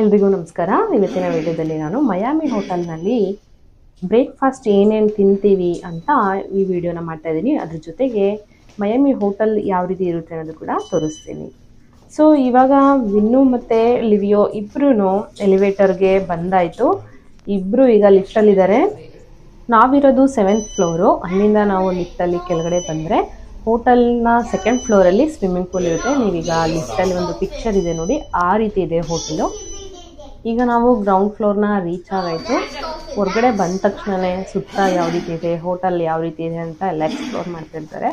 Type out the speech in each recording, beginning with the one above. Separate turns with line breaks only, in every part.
ಎಲ್ರಿಗೂ ನಮಸ್ಕಾರ. ಇವತ್ತಿನ ವಿಡಿಯೋದಲ್ಲಿ ನಾನು ಮಯಾಮಿ ಹೋಟೆಲ್ನಲ್ಲಿ ಬ್ರೇಕ್ಫಾಸ್ಟ್ ಏನೇನು ತಿಂತೀವಿ ಅಂತ ಈ ವಿಡಿಯೋನ ಮಾಡ್ತಾ ಇದ್ದೀನಿ. ಅದ್ರ ಜೊತೆಗೆ ಮಯಾಮಿ ಹೋಟೆಲ್ ಯಾವ ರೀತಿ ಇರುತ್ತೆ ಅನ್ನೋದು ಕೂಡ ತೋರಿಸ್ತೀನಿ. ಸೊ ಇವಾಗ ವಿನ್ನು ಮತ್ತು ಲಿವಿಯೋ ಇಬ್ಬರೂ ಎಲಿವೇಟರ್ಗೆ ಬಂದಾಯಿತು. ಇಬ್ಬರು ಈಗ ಲಿಫ್ಟಲ್ಲಿದ್ದಾರೆ. ನಾವಿರೋದು 7th ಫ್ಲೋರು. ಅಲ್ಲಿಂದ ನಾವು ಲಿಫ್ಟಲ್ಲಿ ಕೆಳಗಡೆ ಬಂದರೆ ಹೋಟೆಲ್ನ 2nd ಫ್ಲೋರಲ್ಲಿ ಸ್ವಿಮ್ಮಿಂಗ್ ಪೂಲ್ ಇರುತ್ತೆ. ನೀವೀಗ ಲಿಫ್ಟಲ್ಲಿ ಒಂದು ಪಿಕ್ಚರ್ ಇದೆ ನೋಡಿ, ಆ ರೀತಿ ಇದೆ ಹೋಟೆಲು. ಈಗ ನಾವು ಗ್ರೌಂಡ್ ಫ್ಲೋರ್ನ ರೀಚ್ ಆಗಾಯಿತು. ಹೊರಗಡೆ ಬಂದ ತಕ್ಷಣವೇ ಸುತ್ತ ಯಾವ ರೀತಿ ಇದೆ, ಹೋಟೆಲ್ ಯಾವ ರೀತಿ ಇದೆ ಅಂತ ಎಲ್ಲ ಎಕ್ಸ್ಪ್ಲೋರ್ ಮಾಡ್ತಿರ್ತಾರೆ.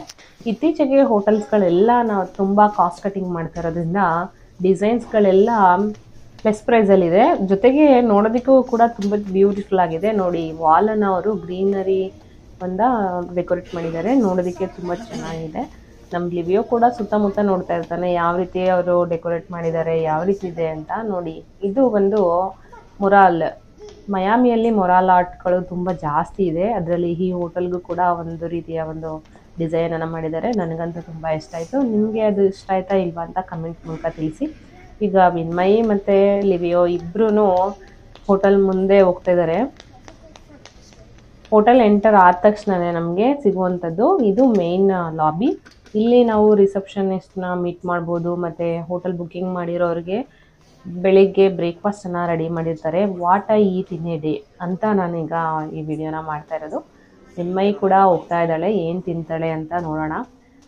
ಇತ್ತೀಚೆಗೆ ಹೋಟೆಲ್ಸ್ಗಳೆಲ್ಲ ನಾವು ತುಂಬ ಕಾಸ್ಟ್ ಕಟಿಂಗ್ ಮಾಡ್ತಾ ಇರೋದ್ರಿಂದ ಡಿಸೈನ್ಸ್ಗಳೆಲ್ಲ ಬೆಸ್ಟ್ ಪ್ರೈಸಲ್ಲಿದೆ. ಜೊತೆಗೆ ನೋಡೋದಕ್ಕೂ ಕೂಡ ತುಂಬ ಬ್ಯೂಟಿಫುಲ್ ಆಗಿದೆ. ನೋಡಿ, ವಾಲನ್ನು ಅವರು ಗ್ರೀನರಿ ಒಂದ ಡೆಕೋರೇಟ್ ಮಾಡಿದ್ದಾರೆ. ನೋಡೋದಕ್ಕೆ ತುಂಬ ಚೆನ್ನಾಗಿದೆ. ನಮ್ಮ ಲಿವಿಯೋ ಕೂಡ ಸುತ್ತಮುತ್ತ ನೋಡ್ತಾ ಇರ್ತಾನೆ ಯಾವ ರೀತಿ ಅವರು ಡೆಕೋರೇಟ್ ಮಾಡಿದ್ದಾರೆ, ಯಾವ ರೀತಿ ಇದೆ ಅಂತ. ನೋಡಿ, ಇದು ಒಂದು ಮೊರಾಲ್. ಮಯಾಮಿಯಲ್ಲಿ ಮೊರಾಲ್ ಆರ್ಟ್ಗಳು ತುಂಬ ಜಾಸ್ತಿ ಇದೆ. ಅದರಲ್ಲಿ ಈ ಹೋಟೆಲ್ಗೂ ಕೂಡ ಒಂದು ರೀತಿಯ ಒಂದು ಡಿಸೈನನ್ನು ಮಾಡಿದ್ದಾರೆ. ನನಗಂತೂ ತುಂಬ ಇಷ್ಟ ಆಯಿತು. ನಿಮಗೆ ಅದು ಇಷ್ಟ ಆಯ್ತಾ ಇಲ್ವಾ ಅಂತ ಕಮೆಂಟ್ ಮೂಲಕ ತಿಳಿಸಿ. ಈಗ ವಿನ್ಮಯಿ ಮತ್ತು ಲಿವಿಯೋ ಇಬ್ಬರೂ ಹೋಟೆಲ್ ಮುಂದೆ ಹೋಗ್ತಾ ಇದ್ದಾರೆ. ಹೋಟೆಲ್ ಎಂಟರ್ ಆದ ತಕ್ಷಣವೇ ನಮಗೆ ಸಿಗುವಂಥದ್ದು ಇದು ಮೇನ್ ಲಾಬಿ. ಇಲ್ಲಿ ನಾವು ರಿಸೆಪ್ಷನಿಸ್ಟ್ನ ಮೀಟ್ ಮಾಡ್ಬೋದು. ಮತ್ತು ಹೋಟೆಲ್ ಬುಕ್ಕಿಂಗ್ ಮಾಡಿರೋರಿಗೆ ಬೆಳಿಗ್ಗೆ ಬ್ರೇಕ್ಫಾಸ್ಟನ್ನು ರೆಡಿ ಮಾಡಿರ್ತಾರೆ. What I eat in a day ಅಂತ ನಾನೀಗ ಈ ವಿಡಿಯೋನ ಮಾಡ್ತಾ ಇರೋದು. ವಿನ್ಮಯಿ ಕೂಡ ಹೋಗ್ತಾ ಇದ್ದಾಳೆ, ಏನು ತಿಂತಾಳೆ ಅಂತ ನೋಡೋಣ.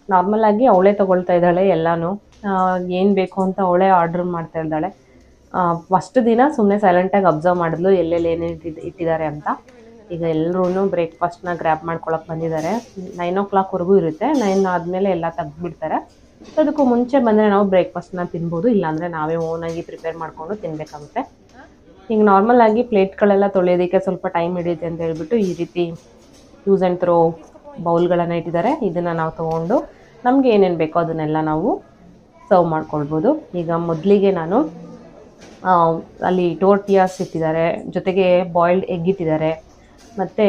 ನಾರ್ಮಲಾಗಿ ಅವಳೇ ತೊಗೊಳ್ತಾ ಇದ್ದಾಳೆ ಎಲ್ಲನೂ. ಏನು ಬೇಕು ಅಂತ ಅವಳೇ ಆರ್ಡ್ರ್ ಮಾಡ್ತಾ ಇದ್ದಾಳೆ. ಫಸ್ಟ್ ದಿನ ಸುಮ್ಮನೆ ಸೈಲೆಂಟಾಗಿ ಅಬ್ಸರ್ವ್ ಮಾಡಿದ್ಲು ಎಲ್ಲೆಲ್ಲಿ ಏನೇನು ಇಟ್ಟಿದ್ದಾರೆ ಅಂತ. ಈಗ ಎಲ್ಲರೂ ಬ್ರೇಕ್ಫಾಸ್ಟ್ನ ಗ್ರ್ಯಾಬ್ ಮಾಡ್ಕೊಳಕ್ಕೆ ಬಂದಿದ್ದಾರೆ. 9 o'clockವರೆಗೂ ಇರುತ್ತೆ. 9 ಆದಮೇಲೆ ಎಲ್ಲ ತೆಗೆದುಬಿಡ್ತಾರೆ. ಸೊ ಅದಕ್ಕೂ ಮುಂಚೆ ಬಂದರೆ ನಾವು ಬ್ರೇಕ್ಫಾಸ್ಟ್ನ ತಿನ್ಬೋದು, ಇಲ್ಲಾಂದರೆ ನಾವೇ ಓನಾಗಿ ಪ್ರಿಪೇರ್ ಮಾಡಿಕೊಂಡು ತಿನ್ನಬೇಕಾಗುತ್ತೆ. ಈಗ ನಾರ್ಮಲಾಗಿ ಪ್ಲೇಟ್ಗಳೆಲ್ಲ ತೊಳೆಯೋದಕ್ಕೆ ಸ್ವಲ್ಪ ಟೈಮ್ ಹಿಡಿಯುತ್ತೆ ಅಂತ ಹೇಳ್ಬಿಟ್ಟು ಈ ರೀತಿ ಯೂಸ್ ಆ್ಯಂಡ್ ಥ್ರೋ ಬೌಲ್ಗಳನ್ನು ಇಟ್ಟಿದ್ದಾರೆ. ಇದನ್ನು ನಾವು ತೊಗೊಂಡು ನಮಗೆ ಏನೇನು ಬೇಕೋ ಅದನ್ನೆಲ್ಲ ನಾವು ಸರ್ವ್ ಮಾಡ್ಕೊಳ್ಬೋದು. ಈಗ ಮೊದಲಿಗೆ ನಾನು ಅಲ್ಲಿ ಟೋರ್ಟಿಯಾಸ್ ಇಟ್ಟಿದ್ದಾರೆ, ಜೊತೆಗೆ ಬಾಯ್ಲ್ಡ್ ಎಗ್ ಇಟ್ಟಿದ್ದಾರೆ, ಮತ್ತು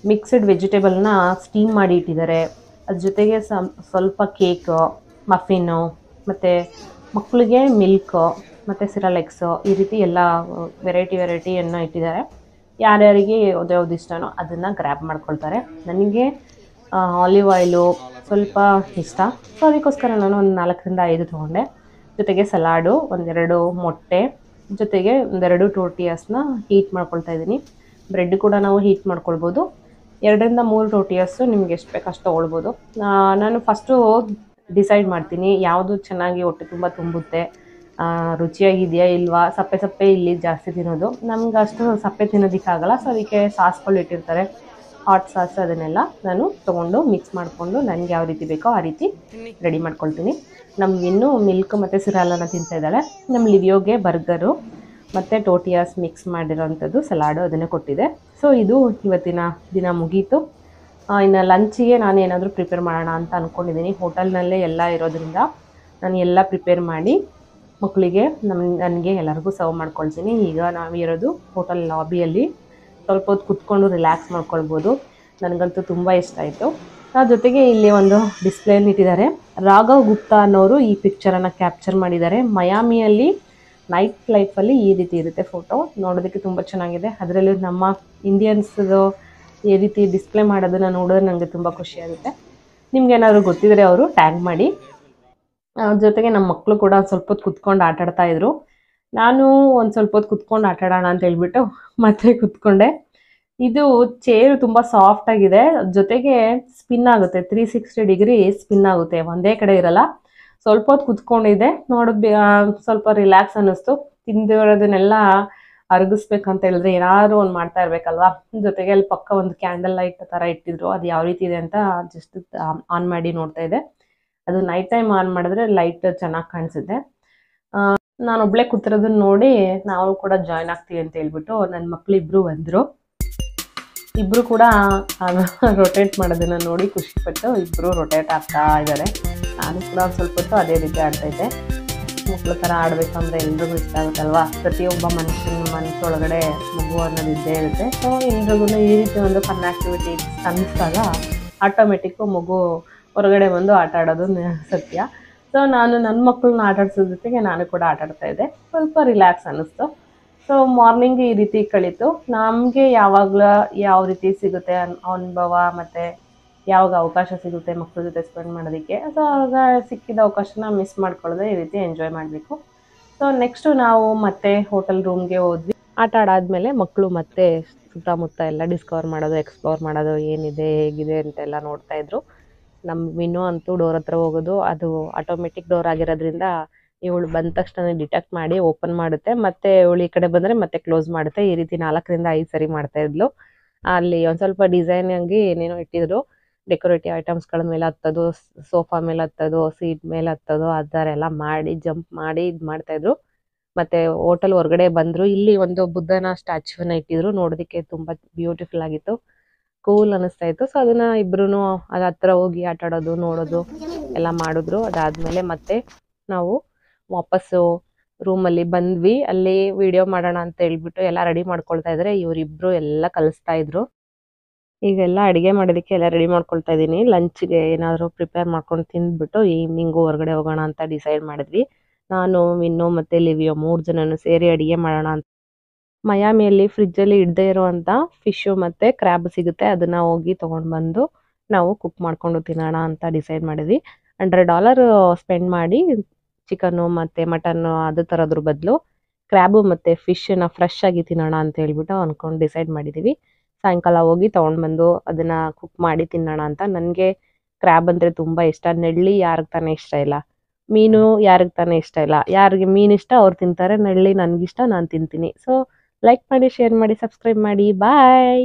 ಮಿಕ್ಸ್ಡ್ ವೆಜಿಟೇಬಲ್ನ ಸ್ಟೀಮ್ ಮಾಡಿ ಇಟ್ಟಿದ್ದಾರೆ. ಅದ್ರ ಜೊತೆಗೆ ಸ್ವಲ್ಪ ಕೇಕು, ಮಫಿನ್ನು, ಮತ್ತು ಮಕ್ಕಳಿಗೆ ಮಿಲ್ಕು ಮತ್ತು ಸಿರಲೆಕ್ಸು, ಈ ರೀತಿ ಎಲ್ಲ ವೆರೈಟಿಯನ್ನು ಇಟ್ಟಿದ್ದಾರೆ. ಯಾರ್ಯಾರಿಗೆ ಯಾವ್ದು ಇಷ್ಟನೋ ಅದನ್ನು ಗ್ರ್ಯಾಬ್ ಮಾಡ್ಕೊಳ್ತಾರೆ. ನನಗೆ ಆಲಿವ್ ಆಯಿಲು ಸ್ವಲ್ಪ ಇಷ್ಟ, ಸೊ ಅದಕ್ಕೋಸ್ಕರ ನಾನು ಒಂದು 4ರಿಂದ 5 ತೊಗೊಂಡೆ. ಜೊತೆಗೆ ಸಲಾಡು, 1-2 ಮೊಟ್ಟೆ, ಜೊತೆಗೆ 1-2 ಟೋರ್ಟಿಯಾಸ್ನ ಹೀಟ್ ಮಾಡ್ಕೊಳ್ತಾ ಇದ್ದೀನಿ. ಬ್ರೆಡ್ ಕೂಡ ನಾವು ಹೀಟ್ ಮಾಡ್ಕೊಳ್ಬೋದು. 2ರಿಂದ 3 ಟೋರ್ಟಿಯಾಸು ನಿಮ್ಗೆ ಎಷ್ಟು ಬೇಕು ಅಷ್ಟು ತೊಗೊಳ್ಬೋದು. ನಾನು ಫಸ್ಟು ಡಿಸೈಡ್ ಮಾಡ್ತೀನಿ ಯಾವುದು ಚೆನ್ನಾಗಿ ಹೊಟ್ಟೆ ತುಂಬ ತುಂಬುತ್ತೆ, ರುಚಿಯಾಗಿದೆಯಾ ಇಲ್ವಾ. ಸಪ್ಪೆ ಇಲ್ಲಿ ಜಾಸ್ತಿ ತಿನ್ನೋದು, ನಮ್ಗೆ ಅಷ್ಟು ಸಪ್ಪೆ ತಿನ್ನೋದಕ್ಕಾಗಲ್ಲ. ಸೊ ಅದಕ್ಕೆ ಸಾಸ್ಗಳು ಇಟ್ಟಿರ್ತಾರೆ, ಹಾಟ್ ಸಾಸ್, ಅದನ್ನೆಲ್ಲ ನಾನು ತೊಗೊಂಡು ಮಿಕ್ಸ್ ಮಾಡಿಕೊಂಡು ನನಗೆ ಯಾವ ರೀತಿ ಬೇಕೋ ಆ ರೀತಿ ರೆಡಿ ಮಾಡ್ಕೊಳ್ತೀನಿ. ನಮ್ಮ ಇನ್ನೂ ಮಿಲ್ಕ್ ಮತ್ತು ಸಿರಾಲನ್ನು ತಿಂತಾ ಇದ್ದಾಳೆ. ನಮ್ಮ ಲಿವಿಯೋಗೆ ಬರ್ಗರು ಮತ್ತು ಟೋಟಿಯಾಸ್ ಮಿಕ್ಸ್ ಮಾಡಿರೋವಂಥದ್ದು ಸಲಾಡು ಅದನ್ನೇ ಕೊಟ್ಟಿದೆ. ಸೊ ಇದು ಇವತ್ತಿನ ದಿನ ಮುಗೀತು. ಇನ್ನು ಲಂಚಿಗೆ ನಾನು ಏನಾದರೂ ಪ್ರಿಪೇರ್ ಮಾಡೋಣ ಅಂತ ಅಂದ್ಕೊಂಡಿದ್ದೀನಿ. ಹೋಟೆಲ್ನಲ್ಲೇ ಎಲ್ಲ ಇರೋದ್ರಿಂದ ನಾನು ಎಲ್ಲ ಪ್ರಿಪೇರ್ ಮಾಡಿ ಮಕ್ಕಳಿಗೆ ನನಗೆ ಎಲ್ಲರಿಗೂ ಸರ್ವ್ ಮಾಡ್ಕೊಳ್ತೀನಿ. ಈಗ ನಾವಿರೋದು ಹೋಟೆಲ್ ಲಾಬಿಯಲ್ಲಿ, ಸ್ವಲ್ಪ ಹೊತ್ತು ಕುತ್ಕೊಂಡು ರಿಲ್ಯಾಕ್ಸ್ ಮಾಡ್ಕೊಳ್ಬೋದು. ನನಗಂತೂ ತುಂಬ ಇಷ್ಟ ಆಯಿತು. ಜೊತೆಗೆ ಇಲ್ಲಿ ಒಂದು ಡಿಸ್ಪ್ಲೇನ ಇಟ್ಟಿದ್ದಾರೆ. ರಾಘವ್ ಗುಪ್ತಾ ಅನ್ನೋರು ಈ ಪಿಕ್ಚರನ್ನು ಕ್ಯಾಪ್ಚರ್ ಮಾಡಿದ್ದಾರೆ. ಮಯಾಮಿಯಲ್ಲಿ ನೈಟ್ ಲೈಫಲ್ಲಿ ಈ ರೀತಿ ಇರುತ್ತೆ ಫೋಟೋ. ನೋಡೋದಕ್ಕೆ ತುಂಬ ಚೆನ್ನಾಗಿದೆ. ಅದರಲ್ಲಿ ನಮ್ಮ ಇಂಡಿಯನ್ಸ್ದು ಈ ರೀತಿ ಡಿಸ್ಪ್ಲೇ ಮಾಡೋದನ್ನು ನೋಡೋದು ನನಗೆ ತುಂಬ ಖುಷಿಯಾಗುತ್ತೆ. ನಿಮ್ಗೇನಾದ್ರು ಗೊತ್ತಿದ್ರೆ ಅವರು ಟ್ಯಾಗ್ ಮಾಡಿ. ಜೊತೆಗೆ ನಮ್ಮ ಮಕ್ಕಳು ಕೂಡ ಸ್ವಲ್ಪ ಹೊತ್ತು ಕುತ್ಕೊಂಡು ಆಟಾಡ್ತಾಯಿದ್ರು. ನಾನು ಒಂದು ಸ್ವಲ್ಪ ಹೊತ್ತು ಕುತ್ಕೊಂಡು ಆಟಾಡೋಣ ಅಂತ ಹೇಳ್ಬಿಟ್ಟು ಮತ್ತೆ ಕುತ್ಕೊಂಡೆ. ಇದು ಚೇರು ತುಂಬ ಸಾಫ್ಟಾಗಿದೆ, ಜೊತೆಗೆ ಸ್ಪಿನ್ ಆಗುತ್ತೆ, 360 ಡಿಗ್ರಿ ಸ್ಪಿನ್ ಆಗುತ್ತೆ, ಒಂದೇ ಕಡೆ ಇರಲ್ಲ. ಸ್ವಲ್ಪ ಹೊತ್ತು ಕುತ್ಕೊಂಡಿದ್ದೆ, ನೋಡೋದು ಸ್ವಲ್ಪ ರಿಲ್ಯಾಕ್ಸ್ ಅನ್ನಿಸ್ತು. ತಿಂದಿರೋದನ್ನೆಲ್ಲ ಅರಗಿಸ್ಬೇಕಂತ ಹೇಳಿದ್ರೆ ಏನಾದ್ರು ಒಂದು ಮಾಡ್ತಾ ಇರಬೇಕಲ್ವಾ. ಜೊತೆಗೆ ಅಲ್ಲಿ ಪಕ್ಕ ಒಂದು ಕ್ಯಾಂಡಲ್ ಲೈಟ್ ಥರ ಇಟ್ಟಿದ್ರು, ಅದು ಯಾವ ರೀತಿ ಇದೆ ಅಂತ ಜಸ್ಟ್ ಆನ್ ಮಾಡಿ ನೋಡ್ತಾ ಇದ್ದೆ. ಅದು ನೈಟ್ ಟೈಮ್ ಆನ್ ಮಾಡಿದ್ರೆ ಲೈಟ್ ಚೆನ್ನಾಗಿ ಕಾಣಿಸುತ್ತೆ. ನಾನು ಒಬ್ಬಳೇ ಕೂತಿರೋದನ್ನ ನೋಡಿ ನಾವು ಕೂಡ ಜಾಯ್ನ್ ಆಗ್ತೀವಿ ಅಂತ ಹೇಳ್ಬಿಟ್ಟು ನನ್ನ ಮಕ್ಕಳು ಇಬ್ಬರು ಬಂದರು. ಇಬ್ಬರು ಕೂಡ ರೊಟೇಟ್ ಮಾಡೋದನ್ನು ನೋಡಿ ಖುಷಿಪಟ್ಟು ಇಬ್ಬರು ರೊಟೇಟ್ ಆಗ್ತಾ ಇದ್ದಾರೆ. ನಾನು ಕೂಡ ಸ್ವಲ್ಪ ಹೊತ್ತು ಅದೇ ರೀತಿ ಆಡ್ತಾಯಿದ್ದೆ. ಮಕ್ಕಳ ಥರ ಆಡಬೇಕಂದ್ರೆ ಎಲ್ರಿಗೂ ಇಷ್ಟ ಆಗುತ್ತಲ್ವಾ. ಪ್ರತಿಯೊಬ್ಬ ಮನುಷ್ಯನ ಮನಸ್ಸೊಳಗಡೆ ಮಗು ಅನ್ನೋದು ಇದ್ದೇ ಇರುತ್ತೆ. ಸೊ ಎಲ್ರಿಗೂ ಈ ರೀತಿ ಒಂದು ಫನ್ ಆ್ಯಕ್ಟಿವಿಟೀಸ್ ಅನ್ನಿಸ್ದಾಗ ಆಟೋಮೆಟಿಕ್ಕು ಮಗು ಹೊರಗಡೆ ಬಂದು ಆಟ ಆಡೋದು ಸತ್ಯ. ಸೊ ನಾನು ನನ್ನ ಮಕ್ಕಳನ್ನ ಆಟ ಆಡ್ಸೋದ್ರ ಜೊತೆಗೆ ನಾನು ಕೂಡ ಆಟ ಆಡ್ತಾ ಇದ್ದೆ. ಸ್ವಲ್ಪ ರಿಲ್ಯಾಕ್ಸ್ ಅನ್ನಿಸ್ತು. ಸೊ ಮಾರ್ನಿಂಗ್ ಈ ರೀತಿ ಕಳೀತು. ನಮಗೆ ಯಾವಾಗಲೂ ಯಾವ ರೀತಿ ಸಿಗುತ್ತೆ ಅನುಭವ ಮತ್ತು ಯಾವಾಗ ಅವಕಾಶ ಸಿಗುತ್ತೆ ಮಕ್ಕಳ ಜೊತೆ ಸ್ಪೆಂಡ್ ಮಾಡೋದಕ್ಕೆ, ಸೊ ಆಗ ಸಿಕ್ಕಿದ ಅವಕಾಶನ ಮಿಸ್ ಮಾಡ್ಕೊಳ್ಳದೆ ಈ ರೀತಿ ಎಂಜಾಯ್ ಮಾಡಬೇಕು. ಸೊ ನೆಕ್ಸ್ಟು ನಾವು ಮತ್ತೆ ಹೋಟೆಲ್ ರೂಮ್ಗೆ ಹೋದ್ವಿ. ಆಟ ಆಡಾದ್ಮೇಲೆ ಮಕ್ಕಳು ಮತ್ತೆ ಸುತ್ತಮುತ್ತ ಎಲ್ಲ ಡಿಸ್ಕವರ್ ಮಾಡೋದು, ಎಕ್ಸ್ಪ್ಲೋರ್ ಮಾಡೋದು, ಏನಿದೆ ಹೇಗಿದೆ ಅಂತೆಲ್ಲ ನೋಡ್ತಾ ಇದ್ರು. ನಮ್ಮ ಮಿನ್ನು ಅಂತೂ ಡೋರ್ ಹತ್ರ ಹೋಗೋದು, ಅದು ಆಟೋಮೆಟಿಕ್ ಡೋರ್ ಆಗಿರೋದ್ರಿಂದ ಇವಳು ಬಂದ ತಕ್ಷಣ ಡಿಟೆಕ್ಟ್ ಮಾಡಿ ಓಪನ್ ಮಾಡುತ್ತೆ, ಮತ್ತೆ ಇವಳು ಈ ಕಡೆ ಬಂದರೆ ಮತ್ತೆ ಕ್ಲೋಸ್ ಮಾಡುತ್ತೆ. ಈ ರೀತಿ 4ರಿಂದ 5 ಸರಿ ಮಾಡ್ತಾ ಇದ್ಲು. ಅಲ್ಲಿ ಒಂದು ಸ್ವಲ್ಪ ಡಿಸೈನ್ ಆಗಿ ಏನೇನೋ ಇಟ್ಟಿದ್ರು, ಡೆಕೋರೇಟಿವ್ ಐಟಮ್ಸ್ಗಳ ಮೇಲೆ ಹತ್ತೋದು, ಸೋಫಾ ಮೇಲೆ ಹತ್ತೋದು, ಸೀಟ್ ಮೇಲೆ ಹತ್ತೋದು, ಆ ಥರ ಎಲ್ಲ ಮಾಡಿ ಜಂಪ್ ಮಾಡಿ ಇದು ಮಾಡ್ತಾಯಿದ್ರು. ಮತ್ತು ಹೋಟೆಲ್ ಹೊರಗಡೆ ಬಂದರು. ಇಲ್ಲಿ ಒಂದು ಬುದ್ಧನ ಸ್ಟ್ಯಾಚ್ಯೂನ ಇಟ್ಟಿದ್ರು, ನೋಡೋದಕ್ಕೆ ತುಂಬ ಬ್ಯೂಟಿಫುಲ್ ಆಗಿತ್ತು, ಕೂಲ್ ಅನ್ನಿಸ್ತಾ ಇತ್ತು. ಸೊ ಅದನ್ನು ಇಬ್ಬರೂ ಅದು ಹತ್ರ ಹೋಗಿ ಆಟ ಆಡೋದು ನೋಡೋದು ಎಲ್ಲ ಮಾಡಿದ್ರು. ಅದಾದಮೇಲೆ ಮತ್ತೆ ನಾವು ವಾಪಸ್ಸು ರೂಮಲ್ಲಿ ಬಂದ್ವಿ. ಅಲ್ಲಿ ವಿಡಿಯೋ ಮಾಡೋಣ ಅಂತ ಹೇಳ್ಬಿಟ್ಟು ಎಲ್ಲ ರೆಡಿ ಮಾಡ್ಕೊಳ್ತಾ ಇದ್ದಾರೆ. ಇವರಿಬ್ಬರು ಎಲ್ಲ ಕಲಿಸ್ತಾ ಇದ್ರು. ಈಗೆಲ್ಲ ಅಡುಗೆ ಮಾಡೋದಕ್ಕೆ ಎಲ್ಲ ರೆಡಿ ಮಾಡ್ಕೊಳ್ತಾ ಇದ್ದೀನಿ. ಲಂಚ್ಗೆ ಏನಾದರೂ ಪ್ರಿಪೇರ್ ಮಾಡ್ಕೊಂಡು ತಿಂದ್ಬಿಟ್ಟು ಈವ್ನಿಂಗು ಹೊರಗಡೆ ಹೋಗೋಣ ಅಂತ ಡಿಸೈಡ್ ಮಾಡಿದ್ವಿ. ನಾನು, ವಿನ್ನು ಮತ್ತು ಲಿವಿಯೋ 3 ಜನನು ಸೇರಿ ಅಡುಗೆ ಮಾಡೋಣ ಅಂತ. ಮಯಾಮಿಯಲ್ಲಿ ಫ್ರಿಜ್ಜಲ್ಲಿ ಇಡದೇ ಇರುವಂಥ ಫಿಶ್ಶು ಮತ್ತು ಕ್ರ್ಯಾಬ್ ಸಿಗುತ್ತೆ. ಅದನ್ನು ಹೋಗಿ ತೊಗೊಂಡು ಬಂದು ನಾವು ಕುಕ್ ಮಾಡಿಕೊಂಡು ತಿನ್ನೋಣ ಅಂತ ಡಿಸೈಡ್ ಮಾಡಿದ್ವಿ. $100 ಸ್ಪೆಂಡ್ ಮಾಡಿ ಚಿಕನ್ನು ಮತ್ತು ಮಟನ್ನು ಅದು ತರೋದ್ರ ಬದಲು ಕ್ರ್ಯಾಬು ಮತ್ತು ಫಿಶನ್ನ ಫ್ರೆಶ್ ಆಗಿ ತಿನ್ನೋಣ ಅಂತ ಹೇಳ್ಬಿಟ್ಟು ಅಂದ್ಕೊಂಡು ಡಿಸೈಡ್ ಮಾಡಿದ್ದೀವಿ. ಸಾಯಂಕಾಲ ಹೋಗಿ ತೊಗೊಂಡು ಬಂದು ಅದನ್ನು ಕುಕ್ ಮಾಡಿ ತಿನ್ನೋಣ ಅಂತ. ನನಗೆ ಕ್ರ್ಯಾಬ್ ಅಂದರೆ ತುಂಬ ಇಷ್ಟ. ನೆಳ್ಳಿ ಯಾರಿಗೆ ತಾನೇ ಇಷ್ಟ ಇಲ್ಲ, ಮೀನು ಯಾರಿಗೆ ತಾನೇ ಇಷ್ಟ ಇಲ್ಲ. ಯಾರಿಗೆ ಮೀನು ಇಷ್ಟ ಅವ್ರು ತಿಂತಾರೆ, ನೆಳ್ಳಿ ನನಗಿಷ್ಟ, ನಾನು ತಿಂತೀನಿ. ಸೊ ಲೈಕ್ ಮಾಡಿ, ಶೇರ್ ಮಾಡಿ, ಸಬ್ಸ್ಕ್ರೈಬ್ ಮಾಡಿ. ಬಾಯ್.